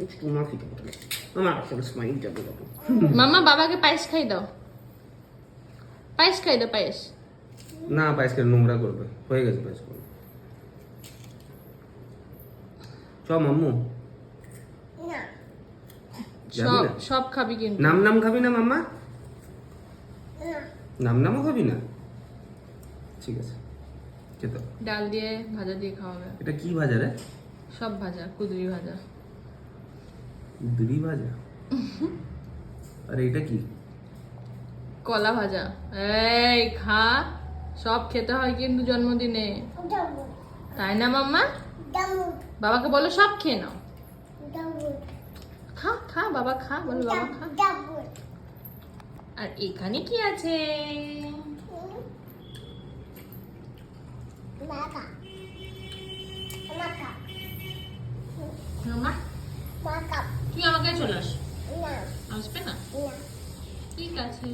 একটু মাফি দেবো আমার আসলে স্মাইল যাবে বাবু। মাম্মা বাবাকে পায়েস খাই দাও, পায়েস খাই দাও, পায়েস। না পায়েস করে নোংরা করবে, হয়ে গেছে পায়েস করবে। চ মাম্মু যাবি সব না? সব খাবি কিন্তু। নাম নাম খাবি না মাম্মা? নাম নামও খাবি না? ঠিক আছে খেতে হবে। ডাল দিয়ে ভাজা দিয়ে খাওয়াবে। এটা কি ভাজা রে? সব ভাজা, কুদরি ভাজা। কুদরি ভাজা? আরে এটা কি? কলা ভাজা। এই খা, সব খেতে হয় কিন্তু জন্মদিনে, তাই না মাম্মা? বাবাকে বলো সব খেয়ে নাও। খা খা বাবা খা, বলো বাবা খা। আর এখানে কি আছে? মাম্মা তুই আমাকে চলে আস, আসবে না? ঠিক আছে।